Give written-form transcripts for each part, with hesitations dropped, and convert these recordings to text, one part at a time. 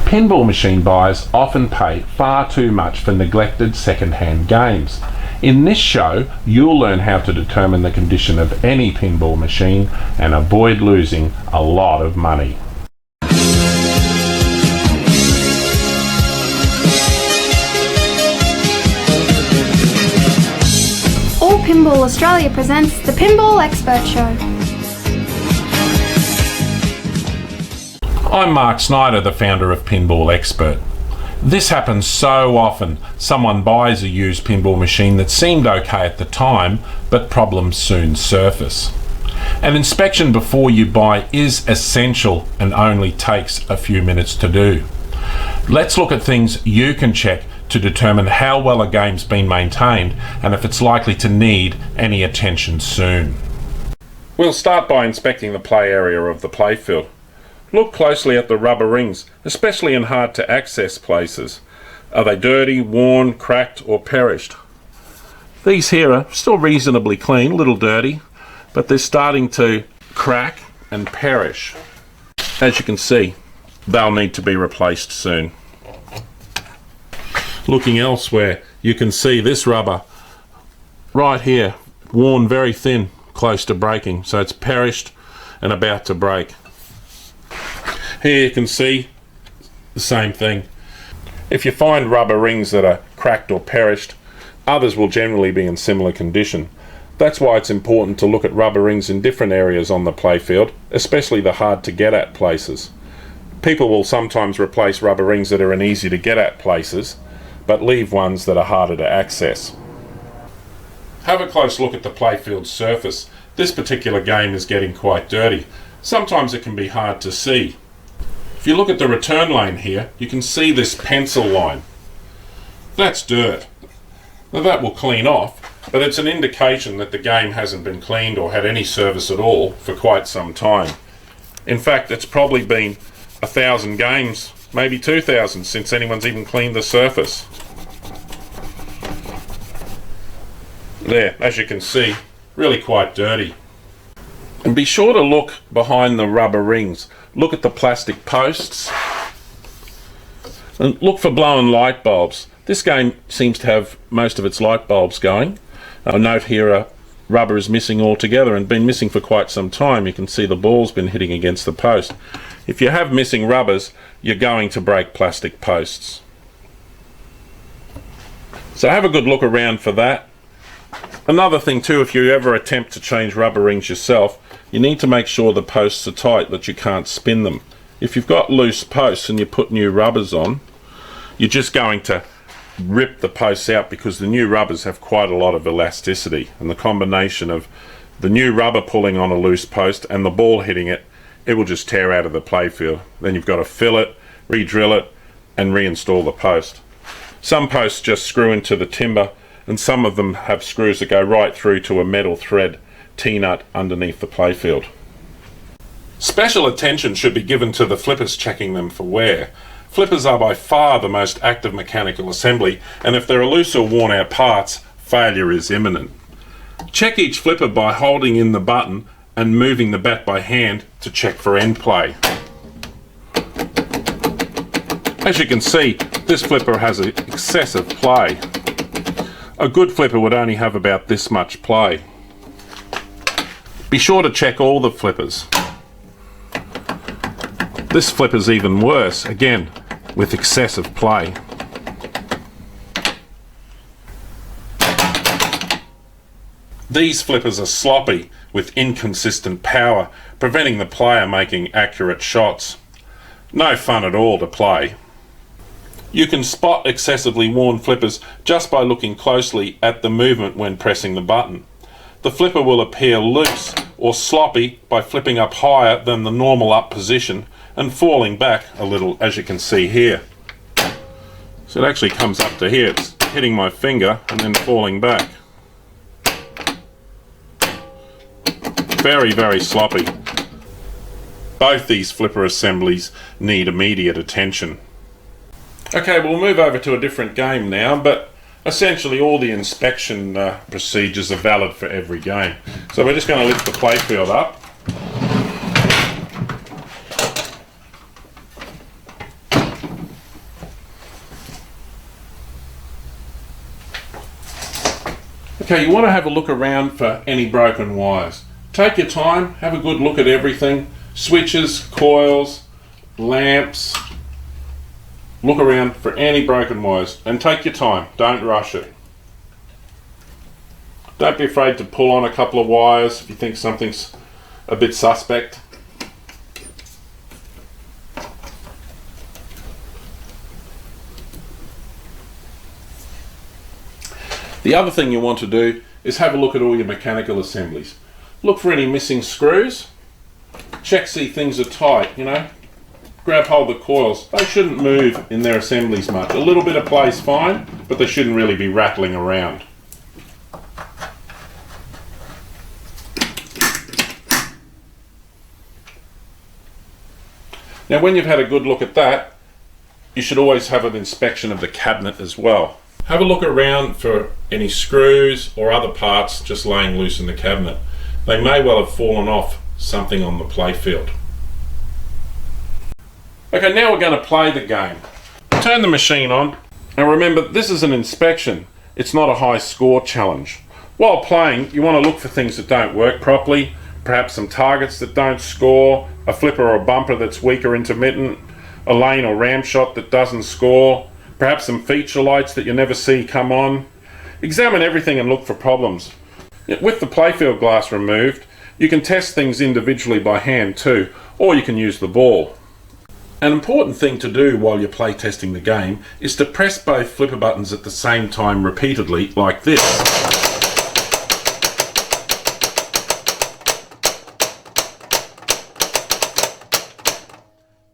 Pinball machine buyers often pay far too much for neglected second-hand games. In this show, you'll learn how to determine the condition of any pinball machine and avoid losing a lot of money. Pinball Australia presents the Pinball Expert Show. I'm Mark Snyder, the founder of Pinball Expert. This happens so often. Someone buys a used pinball machine that seemed okay at the time, but problems soon surface. An inspection before you buy is essential and only takes a few minutes to do. Let's look at things you can check to determine how well a game's been maintained and if it's likely to need any attention soon. We'll start by inspecting the play area of the playfield. Look closely at the rubber rings, especially in hard to access places. Are they dirty, worn, cracked or perished? These here are still reasonably clean, a little dirty, but they're starting to crack and perish. As you can see, they'll need to be replaced soon. Looking elsewhere, you can see this rubber right here, worn very thin, close to breaking, so it's perished and about to break. Here you can see the same thing. If you find rubber rings that are cracked or perished, others will generally be in similar condition. That's why it's important to look at rubber rings in different areas on the playfield, especially the hard to get at places. People will sometimes replace rubber rings that are in easy to get at places, but leave ones that are harder to access. Have a close look at the playfield surface. This particular game is getting quite dirty. Sometimes it can be hard to see. If you look at the return lane here, you can see this pencil line. That's dirt. Now that will clean off, but it's an indication that the game hasn't been cleaned or had any service at all for quite some time. In fact, it's probably been 1,000 games, maybe 2,000, since anyone's even cleaned the surface. There, as you can see, really quite dirty. And be sure to look behind the rubber rings. Look at the plastic posts and look for blown light bulbs. This game seems to have most of its light bulbs going. I'll note here rubber is missing altogether and been missing for quite some time. You can see the ball's been hitting against the post. If you have missing rubbers, you're going to break plastic posts. So have a good look around for that. Another thing too, if you ever attempt to change rubber rings yourself, you need to make sure the posts are tight, that you can't spin them. If you've got loose posts and you put new rubbers on, you're just going to rip the posts out because the new rubbers have quite a lot of elasticity, and the combination of the new rubber pulling on a loose post and the ball hitting it, it will just tear out of the playfield. Then you've got to fill it, re-drill it and reinstall the post. Some posts just screw into the timber, and some of them have screws that go right through to a metal thread T-nut underneath the playfield. Special attention should be given to the flippers, checking them for wear. Flippers are by far the most active mechanical assembly, and if there are loose or worn out parts, failure is imminent. Check each flipper by holding in the button and moving the bat by hand to check for end play. As you can see, this flipper has excessive play. A good flipper would only have about this much play. Be sure to check all the flippers. This flipper's even worse, again, with excessive play. These flippers are sloppy with inconsistent power, preventing the player making accurate shots. No fun at all to play. You can spot excessively worn flippers just by looking closely at the movement when pressing the button. The flipper will appear loose or sloppy by flipping up higher than the normal up position and falling back a little, as you can see here. So it actually comes up to here, it's hitting my finger and then falling back. Very, very sloppy. Both these flipper assemblies need immediate attention. Okay, we'll move over to a different game now, but essentially all the inspection procedures are valid for every game. So we're just going to lift the playfield up. Okay, you want to have a look around for any broken wires. Take your time, have a good look at everything. Switches, coils, lamps. Look around for any broken wires and take your time, don't rush it. Don't be afraid to pull on a couple of wires if you think something's a bit suspect. The other thing you want to do is have a look at all your mechanical assemblies. Look for any missing screws. Check see things are tight, Grab hold of the coils. They shouldn't move in their assemblies much. A little bit of play's fine, but they shouldn't really be rattling around. Now when you've had a good look at that, you should always have an inspection of the cabinet as well. Have a look around for any screws or other parts just laying loose in the cabinet. They may well have fallen off something on the playfield. Okay, now we're going to play the game. Turn the machine on. Now remember, this is an inspection. It's not a high score challenge. While playing, you want to look for things that don't work properly, perhaps some targets that don't score, a flipper or a bumper that's weak or intermittent, a lane or ram shot that doesn't score, perhaps some feature lights that you never see come on. Examine everything and look for problems. With the playfield glass removed, you can test things individually by hand too, or you can use the ball. An important thing to do while you're play testing the game is to press both flipper buttons at the same time repeatedly, like this.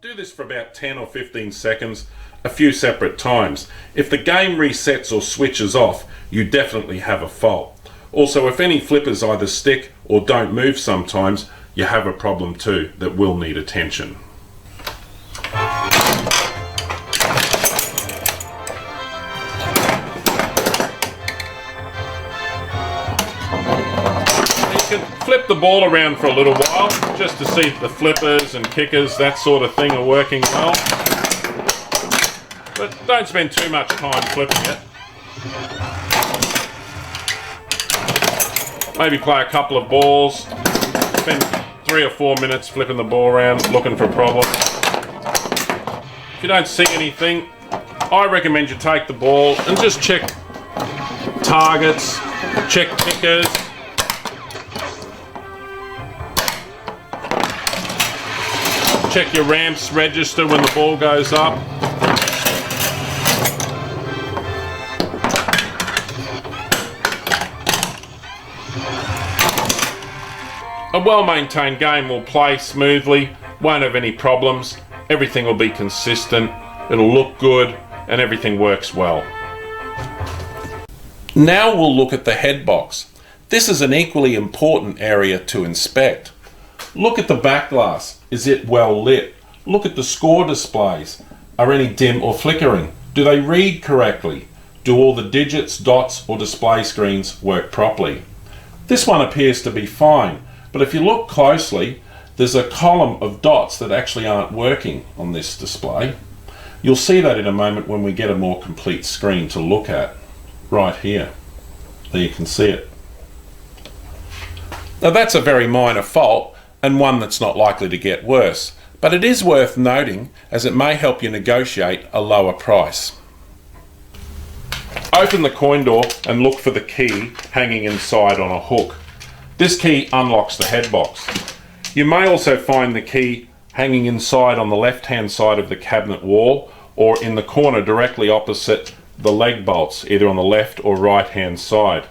Do this for about 10 or 15 seconds, a few separate times. If the game resets or switches off, you definitely have a fault. Also, if any flippers either stick or don't move sometimes, you have a problem too that will need attention. You can flip the ball around for a little while just to see if the flippers and kickers, that sort of thing, are working well. But don't spend too much time flipping it. Maybe play a couple of balls, spend 3 or 4 minutes flipping the ball around, looking for problems. If you don't see anything, I recommend you take the ball and just check targets, check kickers. Check your ramps register when the ball goes up. A well-maintained game will play smoothly, won't have any problems, everything will be consistent, it'll look good, and everything works well. Now we'll look at the head box. This is an equally important area to inspect. Look at the back glass. Is it well lit? Look at the score displays. Are any dim or flickering? Do they read correctly? Do all the digits, dots, or display screens work properly? This one appears to be fine. But if you look closely, there's a column of dots that actually aren't working on this display. You'll see that in a moment when we get a more complete screen to look at. Right here. There you can see it. Now that's a very minor fault and one that's not likely to get worse, but it is worth noting as it may help you negotiate a lower price. Open the coin door and look for the key hanging inside on a hook. This key unlocks the head box. You may also find the key hanging inside on the left-hand side of the cabinet wall or in the corner directly opposite the leg bolts, either on the left or right-hand side.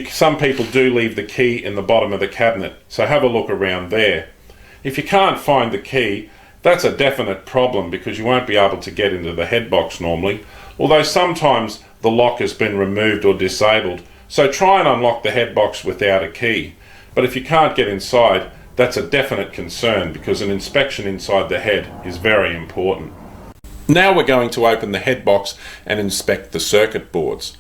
Some people do leave the key in the bottom of the cabinet, so have a look around there. If you can't find the key, that's a definite problem because you won't be able to get into the head box normally, although sometimes the lock has been removed or disabled. So try and unlock the head box without a key. But if you can't get inside, that's a definite concern because an inspection inside the head is very important. Now we're going to open the head box and inspect the circuit boards.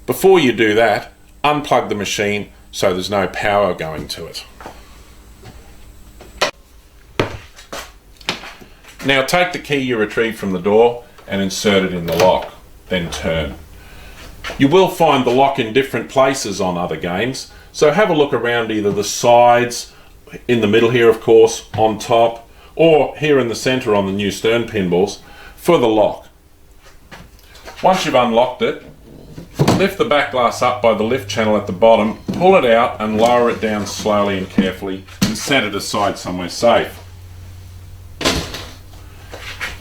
Before you do that, unplug the machine so there's no power going to it. Now take the key you retrieved from the door and insert it in the lock, then turn. You will find the lock in different places on other games, so have a look around either the sides, in the middle here of course, on top, or here in the centre on the new Stern pinballs for the lock. Once you've unlocked it, lift the back glass up by the lift channel at the bottom, pull it out and lower it down slowly and carefully and set it aside somewhere safe.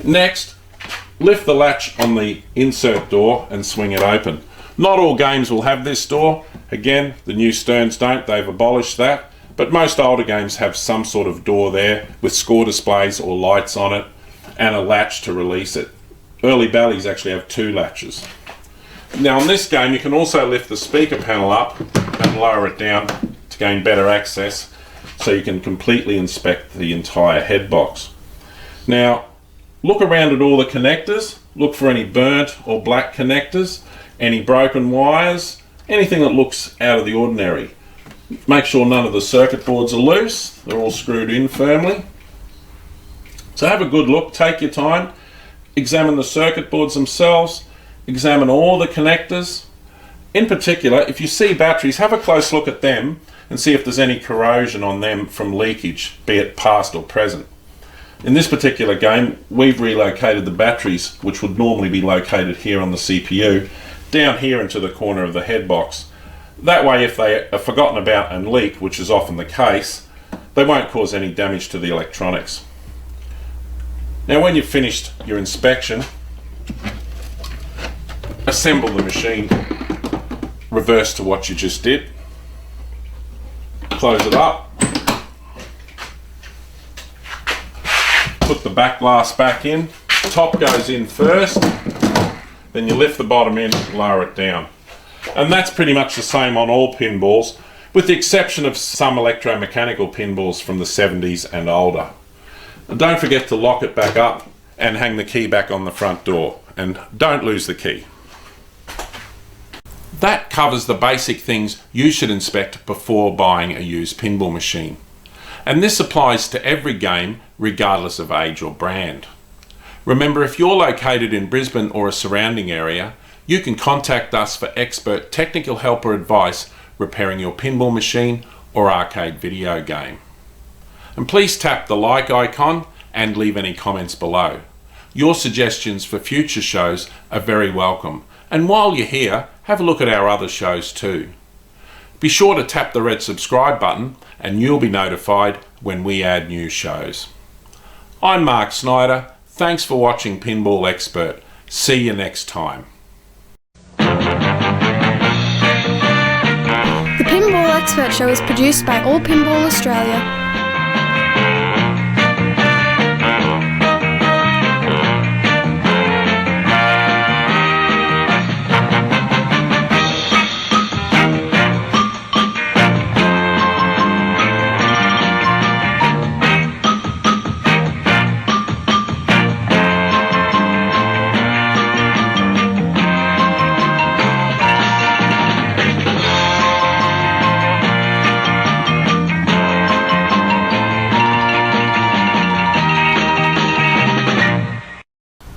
Next, lift the latch on the insert door and swing it open. Not all games will have this door. Again, the new Sterns don't, they've abolished that. But most older games have some sort of door there with score displays or lights on it and a latch to release it. Early Bally's actually have 2 latches. Now on this game you can also lift the speaker panel up and lower it down to gain better access so you can completely inspect the entire head box. Now look around at all the connectors, look for any burnt or black connectors, any broken wires, anything that looks out of the ordinary. Make sure none of the circuit boards are loose, they're all screwed in firmly. So have a good look, take your time, examine the circuit boards themselves, examine all the connectors. In particular, if you see batteries, have a close look at them and see if there's any corrosion on them from leakage, be it past or present. In this particular game, we've relocated the batteries, which would normally be located here on the CPU, down here into the corner of the head box. That way, if they are forgotten about and leak, which is often the case, they won't cause any damage to the electronics. Now when you've finished your inspection, assemble the machine reverse to what you just did. Close it up. Put the back glass back in. Top goes in first. Then you lift the bottom in, lower it down. And that's pretty much the same on all pinballs, with the exception of some electromechanical pinballs from the 70s and older. And don't forget to lock it back up and hang the key back on the front door. And don't lose the key. That covers the basic things you should inspect before buying a used pinball machine. And this applies to every game, regardless of age or brand. Remember, if you're located in Brisbane or a surrounding area, you can contact us for expert technical help or advice repairing your pinball machine or arcade video game. And please tap the like icon and leave any comments below. Your suggestions for future shows are very welcome. And while you're here, have a look at our other shows too. Be sure to tap the red subscribe button and you'll be notified when we add new shows. I'm Mark Snyder. Thanks for watching Pinball Expert. See you next time. The Pinball Expert Show is produced by All Pinball Australia.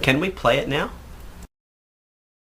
Can we play it now?